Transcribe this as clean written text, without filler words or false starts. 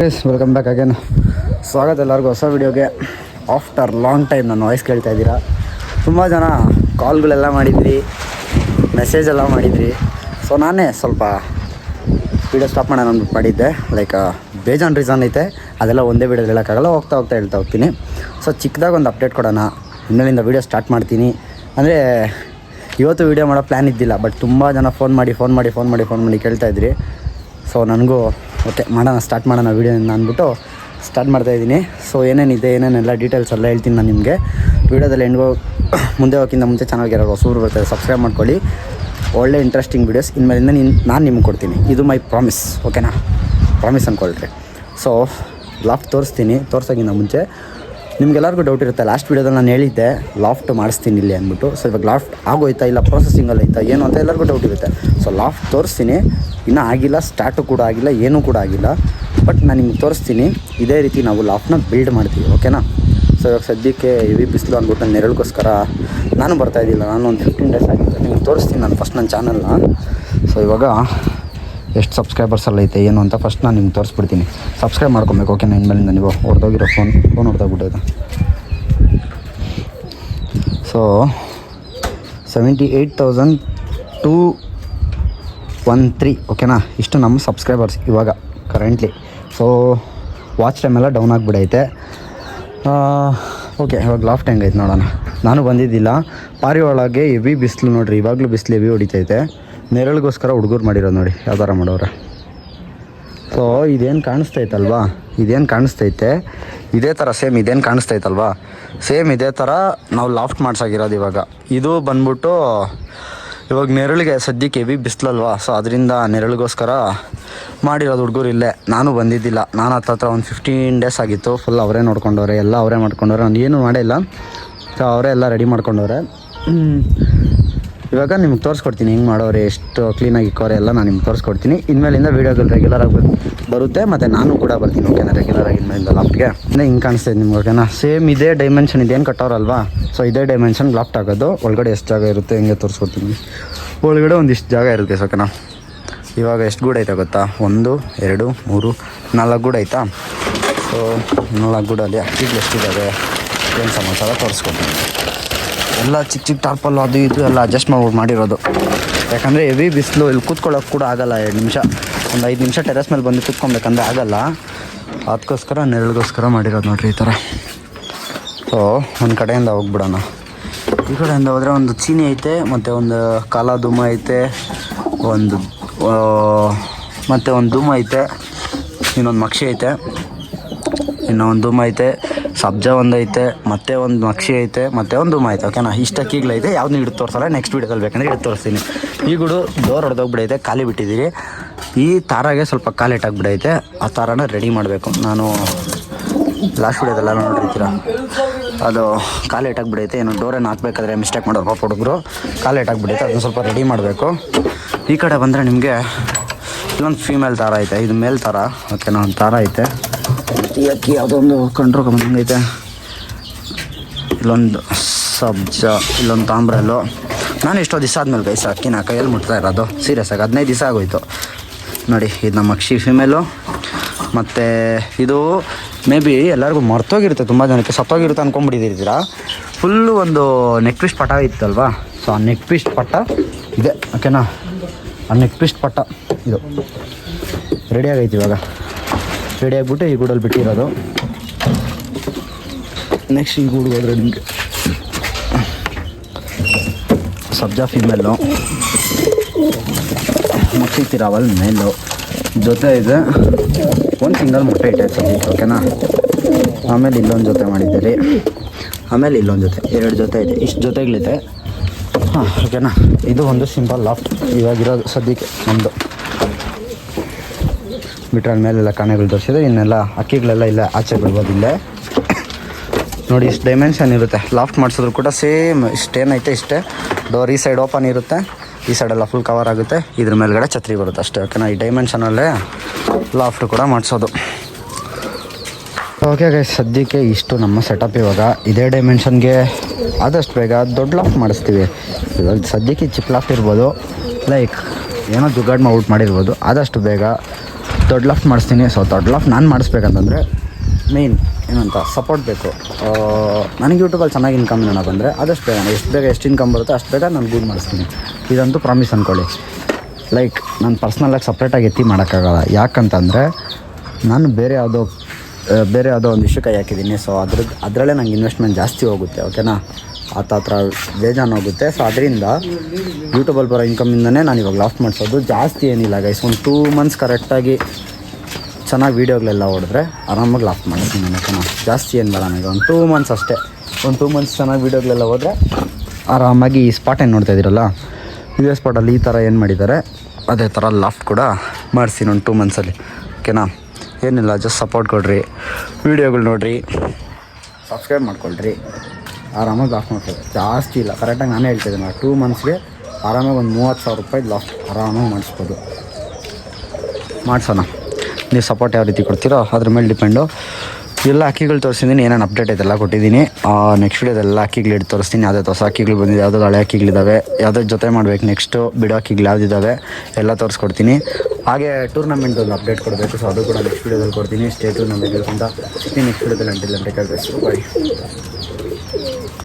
Welcome back again. ಸ್ವಾಗತ ಎಲ್ಲರಿಗೂ ಹೊಸ ವಿಡಿಯೋಗೆ. ಆಫ್ಟರ್ ಲಾಂಗ್ ಟೈಮ್ ನನ್ನ ವಾಯ್ಸ್ ಕೇಳ್ತಾ ಇದ್ದೀರಾ. ತುಂಬ ಜನ ಕಾಲ್ಗಳೆಲ್ಲ ಮಾಡಿದ್ರಿ, ಮೆಸೇಜೆಲ್ಲ ಮಾಡಿದ್ರಿ. ಸೊ ನಾನೇ ಸ್ವಲ್ಪ ವೀಡಿಯೋ ಸ್ಟಾಪ್ ಮಾಡೋಣ ಅಂದ್ಬಿಟ್ಟು ಮಾಡಿದ್ದೆ. ಲೈಕ್ ಬೇಜಾನ್ ರೀಸನ್ ಐತೆ, ಅದೆಲ್ಲ ಒಂದೇ ವೀಡಿಯೋದಲ್ಲಿ ಹೇಳೋಕ್ಕಾಗಲ್ಲ, ಹೋಗ್ತಾ ಹೇಳ್ತಾ ಹೋಗ್ತೀನಿ. ಸೊ ಚಿಕ್ಕದಾಗಿ ಒಂದು ಅಪ್ಡೇಟ್ ಕೊಡೋಣ, ಇನ್ನೇಲಿಂದ ವೀಡಿಯೋ ಸ್ಟಾರ್ಟ್ ಮಾಡ್ತೀನಿ. ಅಂದರೆ ಇವತ್ತು ವೀಡಿಯೋ ಮಾಡೋ ಪ್ಲ್ಯಾನ್ ಇದ್ದಿಲ್ಲ, ಬಟ್ ತುಂಬ ಜನ ಫೋನ್ ಮಾಡಿ ಕೇಳ್ತಾಯಿದ್ರಿ. ಸೊ ನನಗೂ ಓಕೆ ಮಾಡೋಣ, ಸ್ಟಾರ್ಟ್ ಮಾಡೋಣ ವೀಡಿಯೋನ ಅಂದ್ಬಿಟ್ಟು ಸ್ಟಾರ್ಟ್ ಮಾಡ್ತಾಯಿದ್ದೀನಿ. ಸೊ ಏನೇನೆಲ್ಲ ಡೀಟೇಲ್ಸ್ ಎಲ್ಲ ಹೇಳ್ತೀನಿ ನಾನು ನಿಮಗೆ ವೀಡಿಯೋದಲ್ಲಿ. ಮುಂದೆ ಹೋಗೋಕ್ಕಿಂತ ಮುಂಚೆ ಚಾನಲ್ಗೆ ಯಾರು ಹೊಸಬ್ರು ಬರ್ತಾರೆ, ಸಬ್ಸ್ಕ್ರೈಬ್ ಮಾಡ್ಕೊಳ್ಳಿ. ಒಳ್ಳೆ ಇಂಟ್ರೆಸ್ಟಿಂಗ್ ವೀಡಿಯೋಸ್ ಇನ್ಮೇಲಿಂದ ನಾನು ನಿಮ್ಗೆ ಕೊಡ್ತೀನಿ. ಇದು ಮೈ ಪ್ರಾಮಿಸ್, ಓಕೆನಾ? ಪ್ರಾಮಿಸ್ ಅಂದ್ಕೊಳ್ರಿ. ಸೊ ಲಾಫ್ಟ್ ತೋರ್ಸೋಕ್ಕಿಂತ ಮುಂಚೆ ನಿಮ್ಗೆಲ್ಲರಿಗೂ ಡೌಟ್ ಇರುತ್ತೆ. ಲಾಸ್ಟ್ ವೀಡಿಯೋದಲ್ಲಿ ನಾನು ಹೇಳಿದ್ದೆ ಲಾಫ್ಟ್ ಮಾಡಿಸ್ತೀನಿ ಇಲ್ಲಿ ಅಂದ್ಬಿಟ್ಟು. ಸೊ ಇವಾಗ ಲಾಫ್ಟ್ ಆಗೋಯ್ತಾ ಇಲ್ಲ ಪ್ರೊಸೆಸಿಂಗಲ್ಲಿ ಐತಾ ಏನು ಅಂತ ಎಲ್ಲರಿಗೂ ಡೌಟ್ ಇರುತ್ತೆ. ಸೊ ಲಾಫ್ಟ್ ತೋರಿಸ್ತೀನಿ, ಇನ್ನೂ ಆಗಿಲ್ಲ, ಸ್ಟಾರ್ಟು ಕೂಡ ಆಗಿಲ್ಲ, ಏನೂ ಕೂಡ ಆಗಿಲ್ಲ. ಬಟ್ ನಾನು ನಿಮ್ಗೆ ತೋರಿಸ್ತೀನಿ. ಇದೇ ರೀತಿ ನಾವು ಲಾಫ್ಟ್ನ ಬಿಲ್ಡ್ ಮಾಡ್ತೀವಿ, ಓಕೆನಾ? ಸೊ ಇವಾಗ ಸದ್ಯಕ್ಕೆ ಹೆವಿ ಬಿಸಿಲು ಅಂದ್ಬಿಟ್ಟು ನಾನು ನೆರಳಿಗೋಸ್ಕರ ನಾನು ಬರ್ತಾಯಿದ್ದಿಲ್ಲ. ನಾನು ಒಂದು 15 ಡೇಸ್ ಆಗಿತ್ತು. ನಿಮ್ಗೆ ತೋರಿಸ್ತೀನಿ ನಾನು ಫಸ್ಟ್ ನನ್ನ ಚಾನಲ್ನ. ಸೊ ಇವಾಗ ಎಷ್ಟು ಸಬ್ಸ್ಕ್ರೈಬರ್ಸ್ ಎಲ್ಲ ಐತೆ ಏನು ಅಂತ ಫಸ್ಟ್ ನಾನು ನಿಮ್ಗೆ ತೋರಿಸ್ಬಿಡ್ತೀನಿ. ಸಬ್ಸ್ಕ್ರೈಬ್ ಮಾಡ್ಕೊಬೇಕು, ಓಕೆನಾ? ಇನ್ಮೇಲಿಂದ ನೀವು ಹೊಡೆದೋಗಿರೋ ಫೋನ್ ಹೊಡೆದೋಗ್ಬಿಟ್ಟೈತೆ. ಸೊ 78,213, ಓಕೆನಾ? ಇಷ್ಟು ನಮ್ಮ ಸಬ್ಸ್ಕ್ರೈಬರ್ಸ್ ಇವಾಗ ಕರೆಂಟ್ಲಿ. ಸೊ ವಾಚ್ ಟೈಮ್ ಎಲ್ಲ ಡೌನ್ ಆಗಿಬಿಡೈತೆ. ಓಕೆ, ಇವಾಗ ಲಾಫ್ಟ್ ಹೆಂಗೈತೆ ನೋಡೋಣ. ನಾನು ಬಂದಿದ್ದಿಲ್ಲ, ಪಾರಿ ಒಳಗೆ ಹೆವಿ ಬಿಸಿಲು ನೋಡಿರಿ. ಇವಾಗಲೂ ಬಿಸಿಲು ಹೆವಿ ಹೊಡಿತೈತೆ. ನೆರಳಿಗೋಸ್ಕರ ಹುಡುಗರು ಮಾಡಿರೋದು ನೋಡಿ ಯಾವ ಥರ ಮಾಡೋರೆ. ಸೊ ಇದೇನು ಕಾಣಿಸ್ತೈತೆ ಇದೇ ಥರ ಸೇಮ್ ಇದೇನು ಕಾಣಿಸ್ತೈತಲ್ವಾ, ಸೇಮ್ ಇದೇ ಥರ ನಾವು ಲಾಫ್ಟ್ ಮಾಡ್ಸಾಗಿರೋದು. ಇವಾಗ ಇದು ಬಂದ್ಬಿಟ್ಟು ಇವಾಗ ನೆರಳಿಗೆ ಸದ್ಯಕ್ಕೆ ಹೆವಿ ಬಿಸಿಲಲ್ವಾ, ಸೊ ಅದರಿಂದ ನೆರಳಿಗೋಸ್ಕರ ಮಾಡಿರೋದು ಹುಡುಗರು ಇಲ್ಲೇ. ನಾನು ಬಂದಿದ್ದಿಲ್ಲ, ನಾನು ಹತ್ರ ಒಂದು 15 ಡೇಸ್ ಆಗಿತ್ತು. ಫುಲ್ ಅವರೇ ನೋಡ್ಕೊಂಡವ್ರೆ, ಎಲ್ಲ ಅವರೇ ಮಾಡ್ಕೊಂಡವ್ರೆ, ನಾನು ಏನೂ ಮಾಡಿಲ್ಲ. ಸೊ ಅವರೇ ಎಲ್ಲ ರೆಡಿ ಮಾಡ್ಕೊಂಡವ್ರೆ. ಇವಾಗ ನಿಮ್ಗೆ ತೋರಿಸ್ಕೊಡ್ತೀನಿ ಹೆಂಗೆ ಮಾಡೋರೆ, ಎಷ್ಟು ಕ್ಲೀನಾಗಿ ಇಕ್ಕೋರೆ ಎಲ್ಲ ನಾನು ನಿಮ್ಗೆ ತೋರಿಸ್ಕೊಡ್ತೀನಿ. ಇನ್ಮೇಲಿಂದ ವೀಡಿಯೋಗಳು ರೆಗ್ಯುಲರಾಗಿ ಬರುತ್ತೆ, ಮತ್ತು ನಾನು ಕೂಡ ಬರ್ತೀನಿ, ಓಕೆನಾ? ರೆಗ್ಯುಲರಾಗಿ ಇನ್ಮೇಲಿಂದ ಲಾಫ್ಟ್ಗೆ ಹಿಂಗೆ ಕಾಣಿಸ್ತಾಯಿದೆ ನಿಮ್ಗೆ, ಓಕೆನಾ? ಸೇಮ್ ಇದೇ ಡೈಮೆನ್ಷನ್ ಇದೇನು ಕಟ್ಟೋರಲ್ವಾ, ಸೊ ಇದೇ ಡೈಮೆನ್ಷನ್ ಲಾಫ್ಟ್ ಆಗೋದು. ಒಳಗಡೆ ಎಷ್ಟು ಜಾಗ ಇರುತ್ತೆ ಹೆಂಗೆ ತೋರಿಸ್ಕೊಡ್ತೀನಿ. ಒಳಗಡೆ ಒಂದಿಷ್ಟು ಜಾಗ ಇರುತ್ತೆ, ಓಕೆನಾ? ಇವಾಗ ಎಷ್ಟು ಗೂಡು ಐತೆ ಗೊತ್ತಾ? 1 2 3 4 ಗೂಡು ಆಯಿತಾ? ಸೊ 4 ಗೂಡಲ್ಲಿ ಅಕ್ಕಿಗಳು ಎಷ್ಟಿದ್ದಾವೆ ಏನು ಸಮಾಚಾರ ತೋರಿಸ್ಕೊಡ್ತೀನಿ. ಎಲ್ಲ ಚಿಕ್ಕ ಟಾರ್ಪಲ್ಲು ಅದು ಇದು ಎಲ್ಲ ಅಡ್ಜಸ್ಟ್ ಮಾಡಿರೋದು. ಯಾಕಂದರೆ ಹೆವಿ ಬಿಸಿಲು, ಇಲ್ಲಿ ಕೂತ್ಕೊಳ್ಳೋಕೆ ಕೂಡ ಆಗೋಲ್ಲ. 2 ನಿಮಿಷ, ಒಂದು 5 ನಿಮಿಷ ಟೆರೆಸ್ ಮೇಲೆ ಬಂದು ಕೂತ್ಕೊಬೇಕಂದ್ರೆ ಆಗೋಲ್ಲ. ಅದಕ್ಕೋಸ್ಕರ ನೆರಳಿಗೋಸ್ಕರ ಮಾಡಿರೋದು ನೋಡಿರಿ ಈ ಥರ. ಸೊ ಒಂದು ಕಡೆಯಿಂದ ಹೋಗ್ಬಿಡೋಣ. ಈ ಕಡೆಯಿಂದ ಹೋದರೆ ಒಂದು ಚೀನಿ ಐತೆ, ಮತ್ತು ಒಂದು ಕಾಲ ಧೂಮ ಐತೆ, ಮತ್ತು ಒಂದು ಧೂಮ ಐತೆ, ಇನ್ನೊಂದು ಮಕ್ಷಿ ಐತೆ, ಇನ್ನೊಂದು ಧೂಮ ಐತೆ, ಸಬ್ಜಾ ಒಂದು ಐತೆ, ಮತ್ತೆ ಒಂದು ಮಕ್ಷಿ ಐತೆ, ಮತ್ತೆ ಒಂದು ಧೂಮ ಐತೆ, ಓಕೆನಾ? ಇಷ್ಟು ಅಕ್ಕಿಗಳೈತೆ. ಯಾವ್ದು ಹಿಡಿದು ತೋರಿಸಲ್ಲ, ನೆಕ್ಸ್ಟ್ ವೀಡಿಯೋದಲ್ಲಿ ಬೇಕಂದ್ರೆ ಹಿಡಿದು ತೋರಿಸ್ತೀನಿ. ಈ ಗುಡು ಡೋರ್ ಹೊಡೆದೋಗ್ಬಿಡೈತೆ, ಖಾಲಿ ಬಿಟ್ಟಿದ್ದೀರಿ. ಈ ತಾರಾಗೆ ಸ್ವಲ್ಪ ಕಾಲಿಟ್ಟಾಗ್ಬಿಡೈತೆ, ಆ ತಾರನ ರೆಡಿ ಮಾಡಬೇಕು. ನಾನು ಲಾಸ್ಟ್ ವೀಡಿಯೋದೆಲ್ಲ ನೋಡಿರ್ತೀರ, ಅದು ಕಾಲಿಟ್ಟಾಗ್ಬಿಡೈತೆ. ಏನು ಡೋರೇನು ಹಾಕ್ಬೇಕಾದ್ರೆ ಮಿಸ್ಟೇಕ್ ಮಾಡೋರು ಪಾಪ ಹುಡುಗರು, ಕಾಲಿಟ್ಟಾಗ್ಬಿಡೈತೆ. ಅದನ್ನ ಸ್ವಲ್ಪ ರೆಡಿ ಮಾಡಬೇಕು. ಈ ಕಡೆ ಬಂದರೆ ನಿಮಗೆ ಇಲ್ಲೊಂದು ಫೀಮೇಲ್ ತಾರ ಐತೆ, ಇದು ಮೇಲ್ ತಾರ, ಓಕೆನಾ? ಒಂದು ತಾರ ಐತೆ. ಈ ಅಕ್ಕಿ ಯಾವುದೊಂದು ಕಂಟ್ರೋಲ್ ಬಂದಂಗೈತೆ. ಇಲ್ಲೊಂದು ಸಬ್ಜಾ, ಇಲ್ಲೊಂದು ತಾಂಬ್ರಲ್ಲು. ನಾನು ಎಷ್ಟೋ ದಿವಸ ಆದಮೇಲೆ ಗೈಸ ಅಕ್ಕಿನ ಕೈಯಲ್ಲಿ ಮುಟ್ತಾ ಇರೋದು, ಸೀರಿಯಸ್ ಆಗಿ 15 ದಿವಸ ಆಗೋಯ್ತು ನೋಡಿ. ಇದು ನಮ್ಮ ಅಕ್ಷಿ ಫಿಮೇಲು. ಮತ್ತು ಇದು ಮೇ ಬಿ ಎಲ್ಲರಿಗೂ ಮರ್ತೋಗಿರುತ್ತೆ, ತುಂಬ ಜನಕ್ಕೆ ಸತ್ತೋಗಿರುತ್ತೆ ಅಂದ್ಕೊಂಡ್ಬಿಟ್ಟಿದ್ದೀರಾ. ಫುಲ್ಲು ಒಂದು ನೆಕ್ ಪೀಸ್ಟ್ ಪಟ ಇತ್ತಲ್ವಾ, ಸೊ ಆ ನೆಕ್ ಪೀಸ್ಟ್ ಪಟ ಇದೆ, ಓಕೆನಾ? ಆ ನೆಕ್ ಪೀಸ್ಟ್ ಪಟ ಇದು ರೆಡಿ ಆಗೈತಿ. ಇವಾಗ ರೆಡಿ ಆಗಿಬಿಟ್ಟು ಈ ಗೂಡಲ್ಲಿ ಬಿಟ್ಟಿರೋದು. ನೆಕ್ಸ್ಟ್ ಈ ಗೂಡಿಗೆ ಹೋದರೆ ನಿಮಗೆ ಸಬ್ಜಾ ಫೀಮೇಲು, ಮಕ್ಷಿ ತಿರಾವಲ್ ಮೇಲು ಜೊತೆ ಇದೆ. ಒಂದು ಸಿಂಗಲ್ ಮೊಟ್ಟೆ ಇಟ್ಟೈತೆ ಸದ್ಯಕ್ಕೆ, ಓಕೆನಾ? ಆಮೇಲೆ ಇಲ್ಲೊಂದು ಜೊತೆ ಮಾಡಿದ್ದೀರಿ, ಆಮೇಲೆ ಇಲ್ಲೊಂದು ಜೊತೆ, 2 ಜೊತೆ ಇದೆ. ಇಷ್ಟು ಜೊತೆಗಳಿದೆ, ಹಾಂ, ಓಕೆನಾ? ಇದು ಒಂದು ಸಿಂಪಲ್ ಲಾಫ್ಟ್ ಇವಾಗಿರೋದು ಸದ್ಯಕ್ಕೆ ನಮ್ಮದು. ಬಿಟ್ಟರೆ ಮೇಲೆಲ್ಲ ಕಾಣೆಗಳು ತೋರಿಸಿದ್ರೆ ಇನ್ನೆಲ್ಲ ಅಕ್ಕಿಗಳೆಲ್ಲ ಇಲ್ಲ ಆಚೆ ಬಿಡ್ಬೋದು. ಇಲ್ಲೇ ನೋಡಿ, ಇಷ್ಟು ಡೈಮೆನ್ಷನ್ ಇರುತ್ತೆ. ಲಾಫ್ಟ್ ಮಾಡಿಸಿದ್ರು ಕೂಡ ಸೇಮ್ ಇಷ್ಟೇನೈತೆ, ಇಷ್ಟೇ. ಡೋರ್ ಈ ಸೈಡ್ ಓಪನ್ ಇರುತ್ತೆ, ಈ ಸೈಡೆಲ್ಲ ಫುಲ್ ಕವರ್ ಆಗುತ್ತೆ. ಇದ್ರ ಮೇಲ್ಗಡೆ ಛತ್ರಿ ಬರುತ್ತೆ ಅಷ್ಟೇ, ಓಕೆನಾ? ಈ ಡೈಮೆನ್ಷನಲ್ಲೇ ಲಾಫ್ಟ್ ಕೂಡ ಮಾಡಿಸೋದು. ಓಕೆ ಗೈಸ್, ಸದ್ಯಕ್ಕೆ ಇಷ್ಟು ನಮ್ಮ ಸೆಟಪ್. ಇವಾಗ ಇದೇ ಡೈಮೆನ್ಷನ್ಗೆ ಆದಷ್ಟು ಬೇಗ ದೊಡ್ಡ ಲಾಫ್ಟ್ ಮಾಡಿಸ್ತೀವಿ. ಇವಾಗ ಸದ್ಯಕ್ಕೆ ಚಿಕ್ಕ ಲಾಫ್ಟ್ ಇರ್ಬೋದು, ಲೈಕ್ ಏನೋ ಜುಗಾಡ್ ಔಟ್ ಮಾಡಿರ್ಬೋದು. ಆದಷ್ಟು ಬೇಗ ದೊಡ್ಡ ಲಾಫ್ಟ್ ಮಾಡಿಸ್ತೀನಿ. ಸೊ ದೊಡ್ಡ ಲಾಫ್ಟ್ ನಾನು ಮಾಡಿಸ್ಬೇಕಂತಂದರೆ ಮೇಯ್ನ್ ಏನಂತ ಸಪೋರ್ಟ್ ಬೇಕು. ನನಗೆ ಯೂಟ್ಯೂಬಲ್ಲಿ ಚೆನ್ನಾಗಿ ಇನ್ಕಮ್ ಏನೋ ಬಂದರೆ ಆದಷ್ಟು ಬೇಗ ಎಷ್ಟು ಇನ್ಕಮ್ ಬರುತ್ತೋ ಅಷ್ಟು ಬೇಗ ನಾನು ಗೂಡ್ ಮಾಡಿಸ್ತೀನಿ. ಇದಂತೂ ಪ್ರಾಮಿಸ್ ಅಂದ್ಕೊಳ್ಳಿ. ಲೈಕ್ ನಾನು ಪರ್ಸ್ನಲಾಗಿ ಸಪ್ರೇಟಾಗಿ ಎತ್ತಿ ಮಾಡೋಕ್ಕಾಗಲ್ಲ. ಯಾಕಂತಂದರೆ ನಾನು ಬೇರೆ ಯಾವುದೋ ಒಂದು ವಿಷಯ ಕೈ ಹಾಕಿದ್ದೀನಿ. ಸೊ ಅದರಲ್ಲೇ ನಂಗೆ ಇನ್ವೆಸ್ಟ್ಮೆಂಟ್ ಜಾಸ್ತಿ ಹೋಗುತ್ತೆ. ಓಕೆನಾ, ಹತ್ರ ಬೇಜಾನು ಹೋಗುತ್ತೆ. ಸೊ ಅದರಿಂದ ಯೂಟ್ಯೂಬಲ್ಲಿ ಬರೋ ಇನ್ಕಮಿಂದನೇ ನಾನು ಇವಾಗ ಲಾಫ್ಟ್ ಮಾಡಿಸೋದು. ಜಾಸ್ತಿ ಏನಿಲ್ಲ ಗೈಸ್, ಒಂದು 2 months ಕರೆಕ್ಟಾಗಿ ಚೆನ್ನಾಗಿ ವೀಡಿಯೋಗಳೆಲ್ಲ ಹೊಡೆದ್ರೆ ಆರಾಮಾಗಿ ಲಾಫ್ಟ್ ಮಾಡ್ತೀನಿ ನಾನು. ಓಕೆನಾ, ಜಾಸ್ತಿ ಏನು ಬೇಡ ನನಗೆ, ಒಂದು 2 months ಅಷ್ಟೇ. ಒಂದು 2 months ಚೆನ್ನಾಗಿ ವೀಡಿಯೋಗಳೆಲ್ಲ ಹೋದರೆ ಆರಾಮಾಗಿ ಈ ಸ್ಪಾಟ್ ಏನು ನೋಡ್ತಾ ಇದ್ದೀರಲ್ಲ, ಇದೇ ಸ್ಪಾಟಲ್ಲಿ ಈ ಥರ ಏನು ಮಾಡಿದ್ದಾರೆ ಅದೇ ಥರ ಲಾಫ್ಟ್ ಕೂಡ ಮಾಡಿಸ್ತೀನಿ ಒಂದು 2 monthsಲ್ಲಿ. ಓಕೆನಾ, ಏನಿಲ್ಲ, ಜಸ್ಟ್ ಸಪೋರ್ಟ್ ಕೊಡಿರಿ, ವೀಡಿಯೋಗಳು ನೋಡಿರಿ, ಸಬ್ಸ್ಕ್ರೈಬ್ ಮಾಡ್ಕೊಳ್ರಿ, ಆರಾಮಾಗಿ ಲಾಫ್ಟ್ ಮಾಡ್ಕೊಳ್ಳಿ. ಜಾಸ್ತಿ ಇಲ್ಲ, ಕರೆಕ್ಟಾಗಿ ನಾನೇ ಹೇಳ್ತಿದ್ದೀನಿ. 2 monthsಗೆ ಆರಾಮಾಗಿ ಒಂದು 30,000 ರೂಪಾಯಿ ಲಾಫ್ಟ್ ಆರಾಮಾಗಿ ಮಾಡಿಸ್ಬೋದು. ಮಾಡಿಸೋಣ. ನೀವು ಸಪೋರ್ಟ್ ಯಾವ ರೀತಿ ಕೊಡ್ತೀರೋ ಅದ್ರ ಮೇಲೆ ಡಿಪೆಂಡು. ಎಲ್ಲ ಅಕ್ಕಿಗಳು ತೋರಿಸಿದ್ದೀನಿ, ಏನೇನು ಅಪ್ಡೇಟ್ ಐತೆಲ್ಲ ಕೊಟ್ಟಿದ್ದೀನಿ. ನೆಕ್ಸ್ಟ್ ವೀಡಿಯೋದೆಲ್ಲ ಅಕ್ಕಿಗಳು ಹಿಡಿದು ತೋರಿಸ್ತೀನಿ. ಯಾವುದೇ ಹೊಸ ಅಕ್ಕಿಗಳು ಬಂದಿದೆ, ಯಾವುದೋ ಹಳೆ ಅಕ್ಕಿಗಳಿದ್ದಾವೆ, ಯಾವುದೋ ಜೊತೆ ಮಾಡ್ಬೇಕು, ನೆಕ್ಸ್ಟು ಬಿಡೋ ಅಕ್ಕಿಗಳು ಯಾವುದಿದ್ದಾವೆ ಎಲ್ಲ ತೋರಿಸ್ಕೊಡ್ತೀನಿ. ಹಾಗೆ ಟೂರ್ನಮೆಂಟಲ್ಲಿ ಅಪ್ಡೇಟ್ ಕೊಡಬೇಕು. ಸೊ ಅದು ಕೂಡ ನೆಕ್ಸ್ಟ್ ವೀಡಿಯೋದಲ್ಲಿ ಕೊಡ್ತೀನಿ. ಸ್ಟೇ ಟ್ಯೂನ್ ಅಂತ ಸಿಗ್ತೀನಿ ನೆಕ್ಸ್ಟ್ ವೀಡಿಯೋದಲ್ಲಿ. ಅಂಟಿಲ್ ಬಾಯ್.